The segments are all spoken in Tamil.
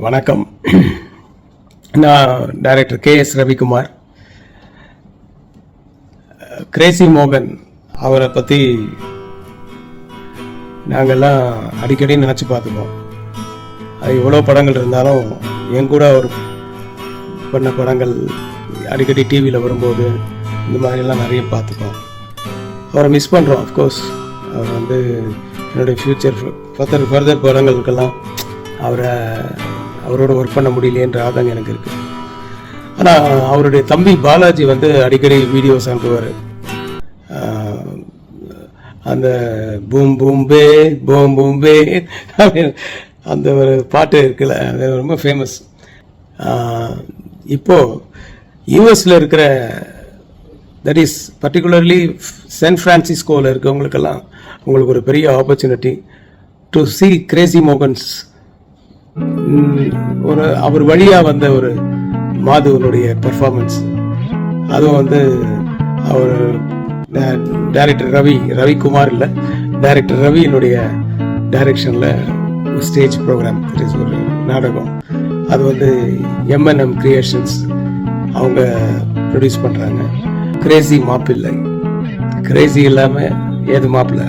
வணக்கம். நான் டைரக்டர் KS ரவிக்குமார். கிரேசி மோகன் அவரை பற்றி நாங்கள்லாம் அடிக்கடி நினச்சி பார்த்துப்போம். அது எவ்வளோ படங்கள் இருந்தாலும் என் கூட அவர் பண்ண படங்கள் அடிக்கடி டிவியில் வரும்போது இந்த மாதிரிலாம் நிறைய பார்த்துப்போம். அவரை மிஸ் பண்ணுறோம். அஃப்கோர்ஸ் அவர் என்னுடைய ஃப்யூச்சர் ஃபர்தர் படங்களுக்கெல்லாம் அவரோட ஒர்க் பண்ண முடியலையேன்ற ஆதங்கம் எனக்கு இருக்குது. ஆனால் அவருடைய தம்பி பாலாஜி அடிக்கடி வீடியோஸ் அனுப்புவார். அந்த பூம் பூம்பே பூம் பூம்பே அந்த ஒரு பாட்டு இருக்குல்ல, அது ரொம்ப ஃபேமஸ். இப்போது யூஎஸில் இருக்கிற, தட் இஸ் பர்டிகுலர்லி சான் ஃப்ரான்சிஸ்கோவில் இருக்கவங்களுக்கெல்லாம் உங்களுக்கு ஒரு பெரிய opportunity to see crazy Mohan's. அவர் வழியாக வந்த ஒரு மாதுவனுடைய பெர்ஃபார்மன்ஸ், அதுவும் அவர் டைரக்டர் ரவிக்குமார் இல்லை, டைரக்டர் ரவியினுடைய டைரக்ஷனில் ஸ்டேஜ் ப்ரோக்ராம், ஒரு நாடகம். அது M&M கிரியேஷன்ஸ் அவங்க ப்ரொடியூஸ் பண்ணுறாங்க. கிரேசி மாப்பிள்ளை, கிரேசி இல்லாமல் ஏது மாப்பிள்ளை,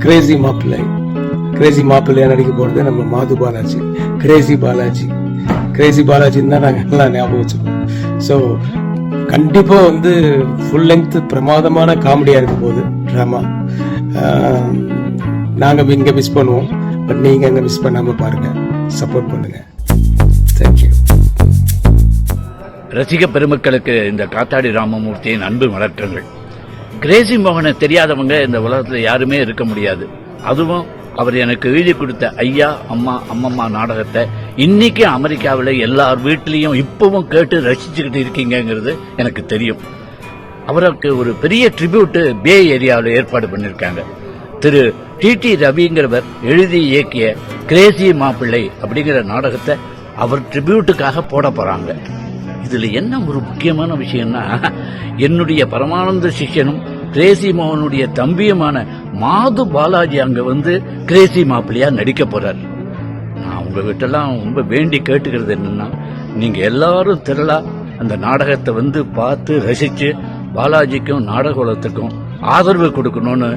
கிரேசி மாப்பிள்ளை. கிரேசி மாப்பிள்ளையா நடிக்க போகிறது நம்ம மாது பாலாஜி. கிரேசி பாலாஜின்னு தான் நாங்கள் எல்லாம் ஞாபகம் வச்சுக்கோம். ஸோ கண்டிப்பாக ஃபுல் லென்த் பிரமாதமான காமெடியாக இருக்கும் போது ட்ராமா. நாங்கள் இங்கே மிஸ் பண்ணுவோம், பட் நீங்கள் அங்கே மிஸ் பண்ணாமல் பாருங்கள், சப்போர்ட் பண்ணுங்கள். தேங்க்யூ. ரசிக பெருமக்களுக்கு இந்த காத்தாடி ராமமூர்த்தியின் அன்பு வணக்கங்கள். கிரேசி மோகனை தெரியாதவங்க இந்த உலகத்தில் யாருமே இருக்க முடியாது. அதுவும் அவர் எனக்கு எழுதி கொடுத்த ஐயா அம்மா அம்மம்மா நாடகத்தை இன்னைக்கு அமெரிக்காவில் எல்லார் வீட்லேயும் இப்பவும் கேட்டு ரசிச்சுக்கிட்டு இருக்கீங்கிறது எனக்கு தெரியும். அவருக்கு ஒரு பெரிய ட்ரிபியூட்டு பே ஏரியாவில் ஏற்பாடு பண்ணியிருக்காங்க. திரு டி ரவிங்கிறவர் எழுதி இயக்கிய கிரேசி மாப்பிள்ளை அப்படிங்கிற நாடகத்தை அவர் ட்ரிபியூட்டுக்காக போட போறாங்க. இதுல என்ன ஒரு முக்கியமான விஷயம்னா, என்னுடைய பரமானந்த சிஷ்யனும் கிரேசி மோகனுடைய தம்பியுமான மாது பாலாஜி அங்க கிரேசி மாப்பிள்ளையா நடிக்க போறாரு. நான் உங்ககிட்டலாம் ரொம்ப வேண்டி கேட்டுக்கிறது என்னன்னா, நீங்க எல்லாரும் திரளா அந்த நாடகத்தை பார்த்து ரசிச்சு பாலாஜிக்கும் நாடக உலகத்துக்கும் ஆதரவு கொடுக்கணும்னு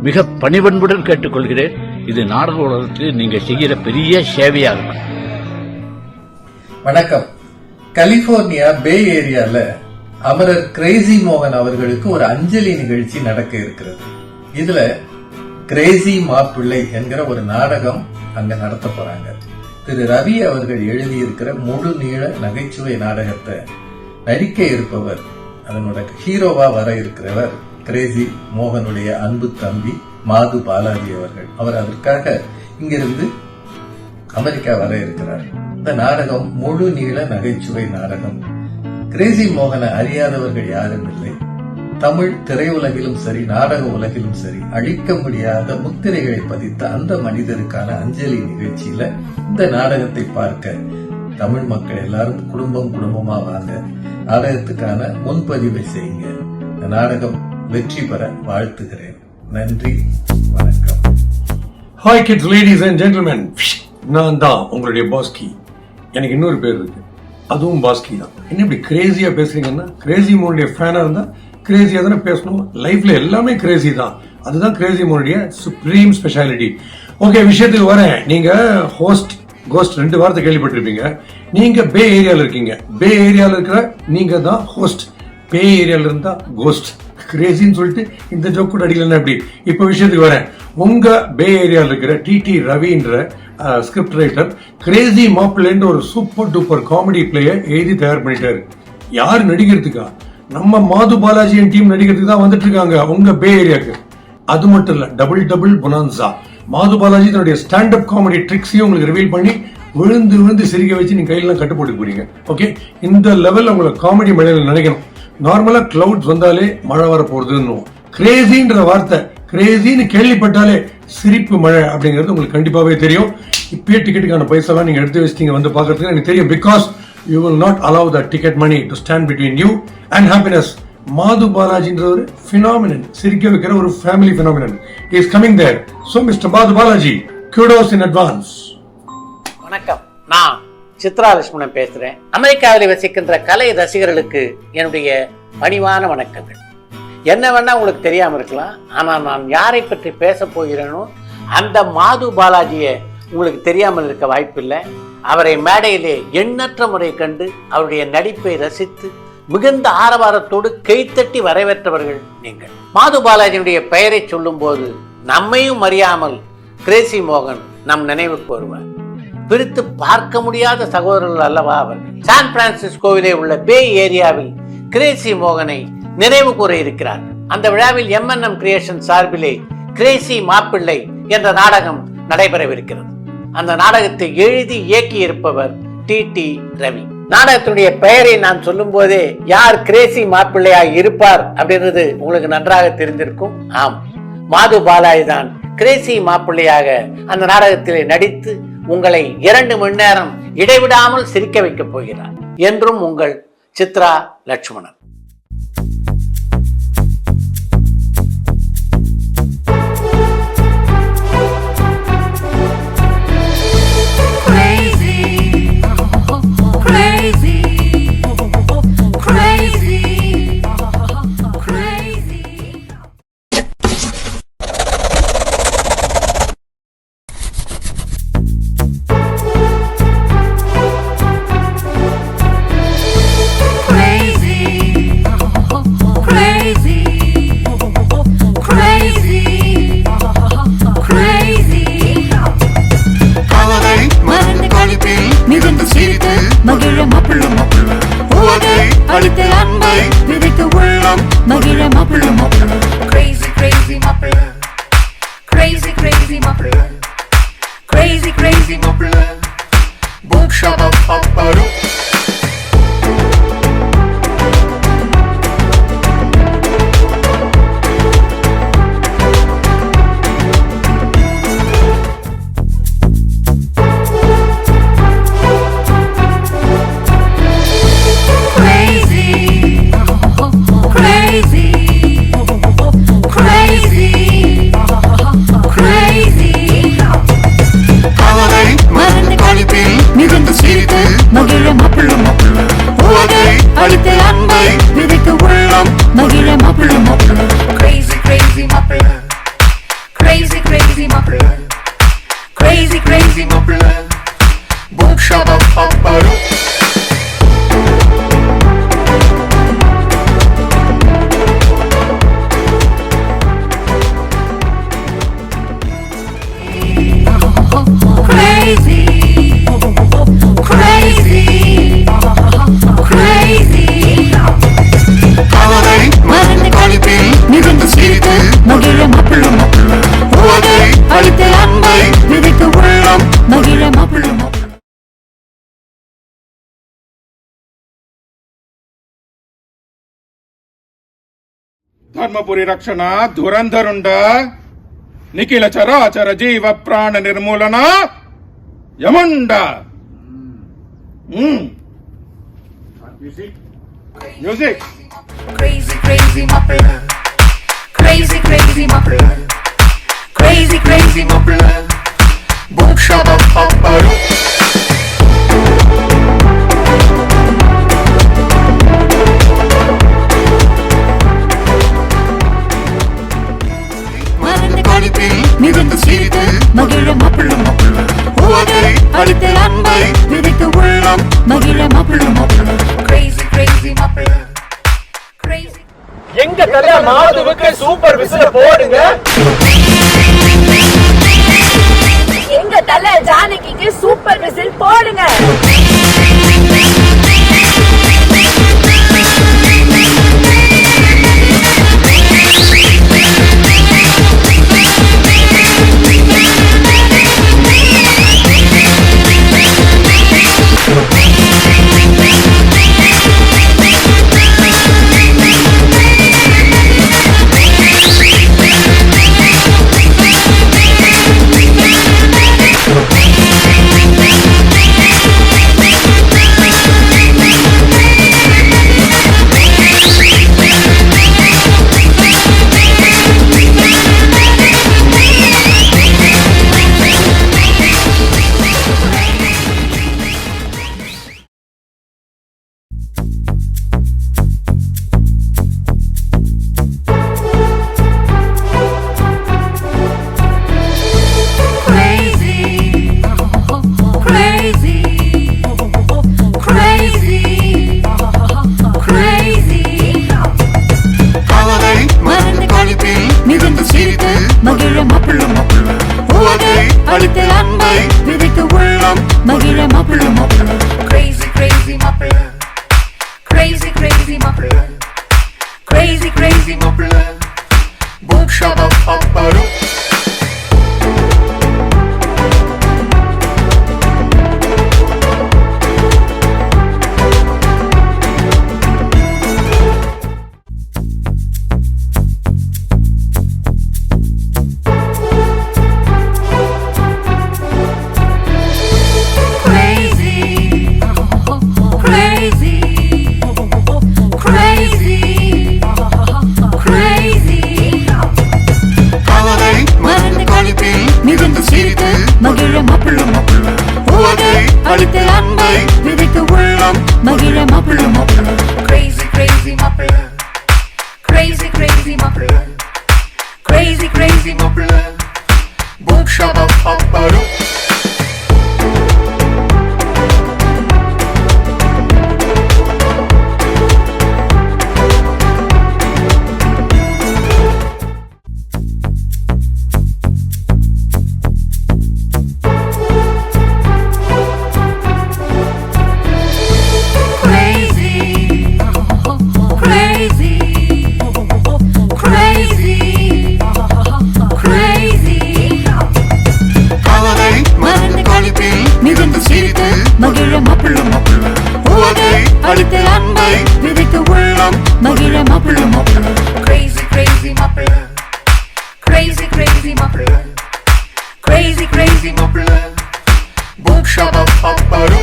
மிக பணிவன்புடன் கேட்டுக்கொள்கிறேன். இது நாடக உலகத்துக்கு நீங்க செய்கிற பெரிய சேவையா இருக்கும். வணக்கம். கலிபோர்னியா பே ஏரியால அமரர் கிரேசி மோகன் அவர்களுக்கு ஒரு அஞ்சலி நிகழ்ச்சி நடக்க இருக்கிறது. இதுல கிரேசி மாப்பிள்ளை என்கிற ஒரு நாடகம் அங்க நடத்த போறாங்க. திரு ரவி அவர்கள் எழுதியிருக்கிற முழு நீள நகைச்சுவை நாடகத்தை நடிக்க இருப்பவர், அதனோட ஹீரோவா வர இருக்கிறவர் கிரேசி மோகனுடைய அன்பு தம்பி மாது பாலாஜி அவர்கள். அவர் அதற்காக இங்கிருந்து அமெரிக்கா வர இருக்கிறார். இந்த நாடகம் முழு நீள நகைச்சுவை நாடகம். கிரேசி மோகனை அறியாதவர்கள் யாரும் இல்லை. தமிழ் திரையுலகிலும் சரி, நாடக உலகிலும் சரி, அழிக்க முடியாத முத்திரைகளை பதித்த அந்த மனிதருக்கான அஞ்சலி நிகழ்ச்சியில இந்த நாடகத்தை பார்க்க தமிழ் மக்கள் எல்லாரும் குடும்பமா வாங்க. நாடகத்துக்கான முன்பதிவை செய்யுங்க. இந்த நாடகம் வெற்றி பெற வாழ்த்துகிறேன். நன்றி, வணக்கம். Hi kids, ladies and gentlemen, நான் தான் உங்களுடைய பாஸ்கி. எனக்கு இன்னொரு பேர் இருக்கு, அதுவும் பாஸ்கி தான். என்ன இப்படி கிரேசியா பேசுறீங்கன்னா, கிரேசி மோனுடைய ஃபேனா இருந்தா கிரேசியா தானே பேசணும். லைஃப்ல எல்லாமே கிரேசி தான். அதுதான் கிரேசி மோனுடைய சுப்ரீம் ஸ்பெஷாலிட்டி. ஓகே, விஷயத்துக்கு வரேன். நீங்க ஹோஸ்ட் கோஸ்ட் 2 வாரத்தை கேள்விப்பட்டிருப்பீங்க. நீங்க பே ஏரியால இருக்கீங்க. பே ஏரியால இருக்கிற நீங்க தான் ஹோஸ்ட். பே ஏரியால இருந்தா கோஸ்ட். கிரேசின்னு சொல்லிட்டு இந்த ஜோக் கூட அடிக்கலன்னா எப்படி? இப்ப விஷயத்துக்கு வரேன். உங்க பே ஏரியால இருக்கிற டி ரவின்ற ஸ்கிரிப்ட் ரைட்டர் கிரேசி மாப்பிள்ளைன்ற ஒரு சூப்பர் டூப்பர் காமெடி பிளேயை எழுதி தயார் பண்ணிட்டாரு. யாரு நடிக்கிறதுக்கா? நம்ம மாது பாலாஜியின் டீம் நடிக்கிறதுக்கு தான் வந்துட்டு இருக்காங்க உங்க பே ஏரியாக்கு. அது மட்டும் இல்ல, டபுள் பொனான்சா. மாது பாலாஜி தன்னுடைய ஸ்டாண்ட் அப் காமெடி ட்ரிக்ஸையும் உங்களுக்கு ரிவீல் பண்ணி விழுந்து சிரிக்க வச்சு நீங்க கையில கட்டு போட்டு போறீங்க. ஓகே, இந்த லெவல் உங்களை காமெடி மழையில நினைக்கணும். நார்மலா கிளவுட்ஸ் வந்தாலே மழை வர போறதுன்னு, கிரேசின்ற வார்த்தை, கிரேசின்னு கேள்விப்பட்டாலே சிரிப்பு மழை அப்படிங்கிறது உங்களுக்கு கண்டிப்பாவே தெரியும். இப்பயே டிக்கெட்டுக்கான பைசாலாம் நீங்க எடுத்து வச்சிட்டீங்க வந்து பாக்குறதுக்கு எனக்கு தெரியும். Because you will not allow the ticket money to stand between you and happiness. Madhu பாலாஜின்ற ஒரு phenomenon, சிரிக்க வைக்கிற ஒரு family phenomenon is coming there. So Mr. Madhu Balaji, kudos in advance. வணக்கம், நான் சித்ரா லட்சுமணன் பேசுறேன். அமெரிக்காவில் வசிக்கின்ற கலை ரசிகர்களுக்கு என்னுடைய பணிவான வணக்கங்கள். என்ன வேணா உங்களுக்கு தெரியாம இருக்கலாம், ஆனா நான் யாரை பற்றி பேச போகிறேனோ அந்த மாது பாலாஜியை உங்களுக்கு தெரியாமல் இருக்க வாய்ப்பில்லை. அவரை மேடையிலே எண்ணற்ற முறை கண்டு அவருடைய நடிப்பை ரசித்து மிகுந்த ஆரவாரத்தோடு கைத்தட்டி வரவேற்றவர்கள் நீங்கள். மாது பாலாஜியுடைய பெயரை சொல்லும் போது நம்மையும் அறியாமல் கிரேசி மோகன் நம் நினைவுக்கு வருவார். பிரித்து பார்க்க முடியாத சகோதரர்கள் அல்லவா அவர்கள். சான் பிரான்சிஸ்கோவிலே உள்ள பே ஏரியாவில் கிரேசி மோகனை நினைவு கூற இருக்கிறார். அந்த விழாவில் MNM கிரியேஷன் சார்பிலே கிரேசி மாப்பிள்ளை என்ற நாடகம் நடைபெறவிருக்கிறது. அந்த நாடகத்தை எழுதி இயக்கி இருப்பவர் TT ரவி. நாடகத்தினுடைய பெயரை நான் சொல்லும் போதே யார் கிரேசி மாப்பிள்ளையாக இருப்பார் அப்படின்றது உங்களுக்கு நன்றாக தெரிந்திருக்கும். ஆம், மாது பாலாஜி தான் கிரேசி மாப்பிள்ளையாக அந்த நாடகத்திலே நடித்து உங்களை 2 மணி நேரம் இடைவிடாமல் சிரிக்க வைக்கப் போகிறார். என்றும் உங்கள் சித்ரா லட்சுமணன். ಧರ್ಮಪುರಿ ರಕ್ಷಣಾ ಧುರಂಧರುಂಡ ನಿಖಿಲ ಚರಾಚರ ಜೀವ ಪ್ರಾಣ ನಿರ್ಮೂಲನ ಯಮುಂಡ. Music. Crazy, crazy Muppet. Crazy, crazy Muppet. Crazy, crazy Muppet. Boom shabba papa. மிகுந்த சிரித்து மகிழ மாப்பிள்ள மாப்பிள்ள உவகை அளித்த அன்பை விதைத்த உள்ளம் மகிழ மாப்பிள்ள மாப்பிள்ள கிரேசி கிரேசி மாப்பிள்ள கிரேசி. எங்க தல மாதுவுக்கு சூப்பர் விசில் போடுங்க. எங்க தல ஜானகிக்கு சூப்பர் விசில் போடுங்க. Crazy, crazy, crazy, crazy. கவலை மறந்து கழிப்பில் மிகுந்து சிரித்து மகிழ மாப்பிள்ள மாப்பிள்ள உவகை அளித்து அன்பை விதைத்து உள்ளம் மகிழ மாப்பிள்ள மாப்பிள்ள Crazy, crazy மாப்பிள்ளை. Crazy, crazy மாப்பிள்ளை. Crazy, crazy மாப்பிள்ளை. புக் ஷாப் அப்பாரு Crazy, crazy, crazy, crazy. கவலை மறந்து கழிப்பில் மிகுந்து சிரித்து மகிழ மாப்பிள்ள மாப்பிள்ள உவகை அளித்து அன்பை விதைத்து உள்ளம் மகிழ மாப்பிள்ள மாப்பிள்ள Crazy, crazy மாப்பிள்ளை. Crazy, crazy மாப்பிள்ளை. Crazy, crazy மாப்பிள்ளை. புக் ஷாப் அப்பாரு Crazy, crazy, crazy, crazy. கவலை மறந்து கழிப்பில் மிகுந்து சிரித்து மகிழ மாப்பிள்ள மாப்பிள்ள உவகை அளித்து அன்பை விதைத்து உள்ளம் மகிழ மாப்பிள்ள மாப்பிள்ள Crazy, crazy மாப்பிள்ளை. Crazy, crazy மாப்பிள்ளை. Crazy, crazy மாப்பிள்ளை. புக் ஷாப் அப்பாரு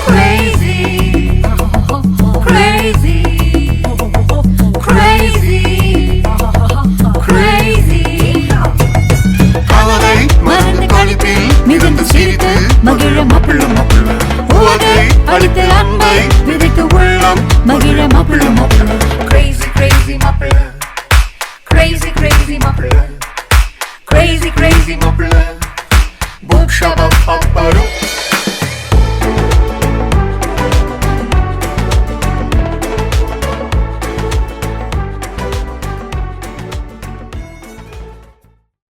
Crazy, crazy, crazy, crazy. கவலை மறந்து கழிப்பில் மிகுந்து சிரித்து மகிழ மாப்பிள்ள மாப்பிள்ள உவகை அளித்து அன்பை விதைத்து உள்ளம் மகிழ மாப்பிள்ள மாப்பிள்ள Crazy, crazy மாப்பிள்ளை. Crazy, crazy மாப்பிள்ளை. Crazy, crazy மாப்பிள்ளை. Book shop அப்பாரு